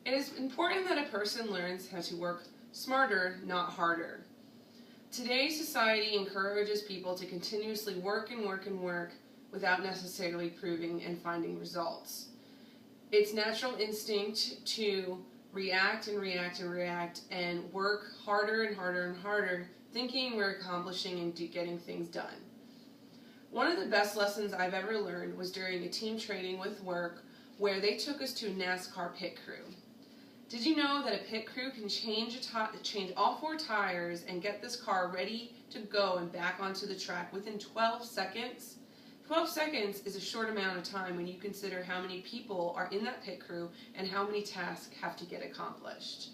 It is important that a person learns how to work smarter, not harder. Today's society encourages people to continuously work and work and work without necessarily proving and finding results. It's natural instinct to react and react and react and work harder and harder and harder, thinking we're accomplishing and getting things done. One of the best lessons I've ever learned was during a team training with work where they took us to a NASCAR pit crew. Did you know that a pit crew can change all 4 tires and get this car ready to go and back onto the track within 12 seconds? 12 seconds is a short amount of time when you consider how many people are in that pit crew and how many tasks have to get accomplished.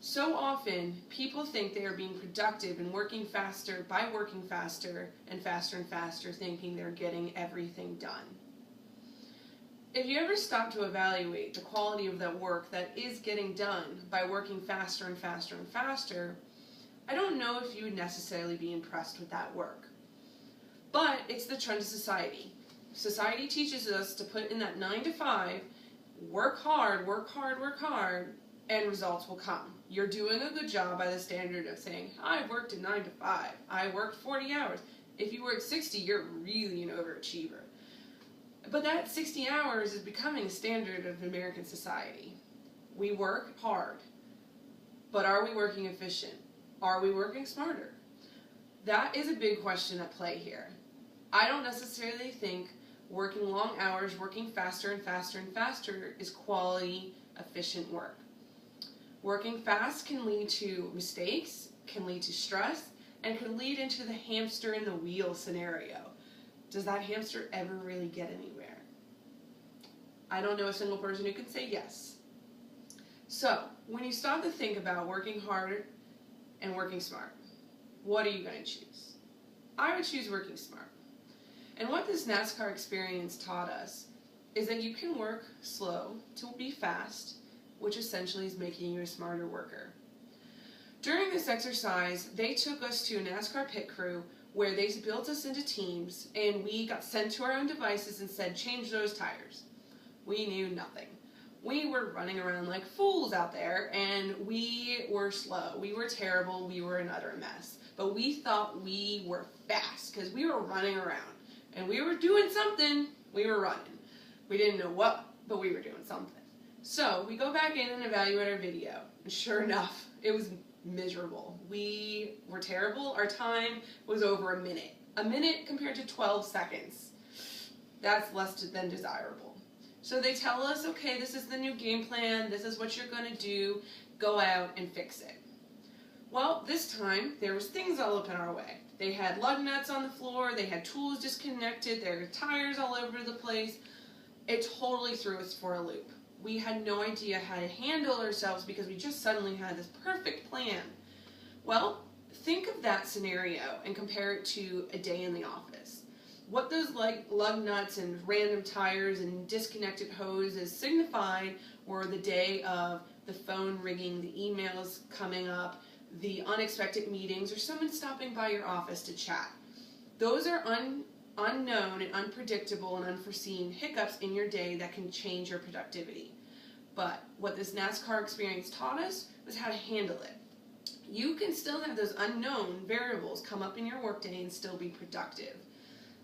So often, people think they are being productive and working faster by working faster and faster and faster, thinking they're getting everything done. If you ever stop to evaluate the quality of that work that is getting done by working faster and faster and faster, I don't know if you would necessarily be impressed with that work. But it's the trend of society. Society teaches us to put in that 9 to 5, work hard, work hard, work hard, and results will come. You're doing a good job by the standard of saying, I worked a 9 to 5, I worked 40 hours. If you work 60, you're really an overachiever. But that 60 hours is becoming a standard of American society. We work hard, but are we working efficient? Are we working smarter? That is a big question at play here. I don't necessarily think working long hours, working faster and faster and faster is quality, efficient work. Working fast can lead to mistakes, can lead to stress, and can lead into the hamster in the wheel scenario. Does that hamster ever really get anywhere? I don't know a single person who can say yes. So, when you stop to think about working hard and working smart, what are you going to choose? I would choose working smart. And what this NASCAR experience taught us is that you can work slow to be fast, which essentially is making you a smarter worker. During this exercise, they took us to a NASCAR pit crew where they built us into teams and we got sent to our own devices and said, change those tires. We knew nothing. We were running around like fools out there and we were slow. We were terrible. We were an utter mess. But we thought we were fast because we were running around and we were doing something. We were running. We didn't know what, but we were doing something. So we go back in and evaluate our video. And sure enough, it was miserable. We were terrible. Our time was over a minute. A minute compared to 12 seconds. That's less than desirable. So they tell us, okay, this is the new game plan. This is what you're going to do. Go out and fix it. Well, this time, there was things all up in our way. They had lug nuts on the floor. They had tools disconnected. There were tires all over the place. It totally threw us for a loop. We had no idea how to handle ourselves because we just suddenly had this perfect plan. Well, think of that scenario and compare it to a day in the office. What those lug nuts and random tires and disconnected hoses signified were the day of the phone ringing, the emails coming up, the unexpected meetings, or someone stopping by your office to chat. Those are unknown and unpredictable and unforeseen hiccups in your day that can change your productivity. But what this NASCAR experience taught us was how to handle it. You can still have those unknown variables come up in your workday and still be productive.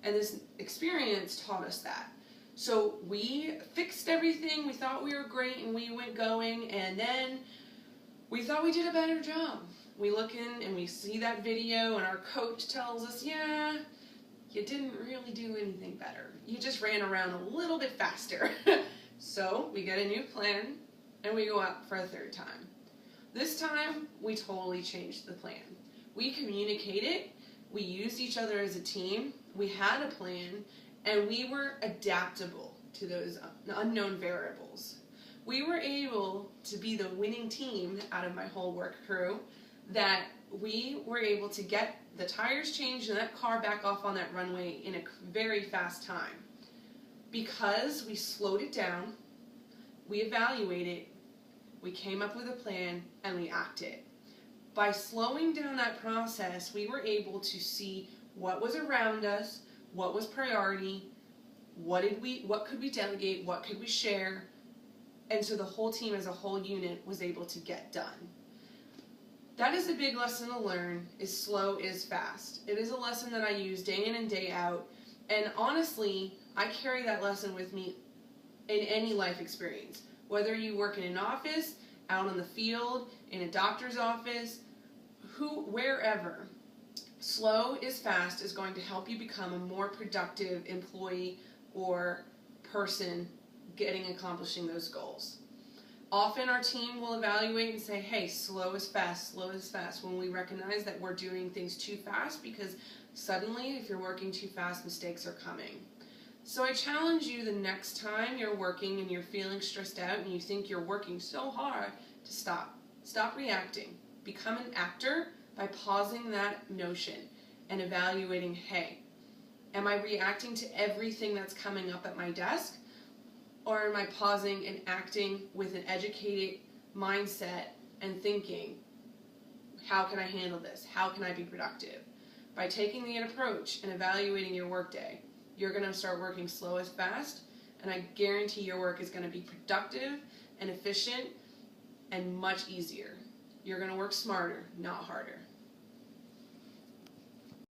And this experience taught us that. So we fixed everything, we thought we were great, and we went going, and then we thought we did a better job. We look in and we see that video, and our coach tells us, yeah, you didn't really do anything better. You just ran around a little bit faster. So we get a new plan, and we go out for a third time. This time, we totally changed the plan. We communicated, we used each other as a team, we had a plan, and we were adaptable to those unknown variables. We were able to be the winning team out of my whole work crew, that we were able to get the tires changed and that car back off on that runway in a very fast time. Because we slowed it down, we evaluated, we came up with a plan, and we acted. By slowing down that process, we were able to see what was around us, what was priority, what could we delegate, what could we share, and so the whole team as a whole unit was able to get done. That is a big lesson to learn, is slow is fast. It is a lesson that I use day in and day out, and honestly, I carry that lesson with me in any life experience. Whether you work in an office, out on the field, in a doctor's office, wherever. Slow is fast is going to help you become a more productive employee or person accomplishing those goals. Often our team will evaluate and say, hey, slow is fast, when we recognize that we're doing things too fast, because suddenly if you're working too fast, mistakes are coming. So I challenge you the next time you're working and you're feeling stressed out and you think you're working so hard to stop. Stop reacting. Become an actor by pausing that notion and evaluating, hey, am I reacting to everything that's coming up at my desk? Or am I pausing and acting with an educated mindset and thinking, how can I handle this? How can I be productive? By taking the approach and evaluating your workday, you're going to start working slow as fast, and I guarantee your work is going to be productive and efficient and much easier. You're going to work smarter, not harder.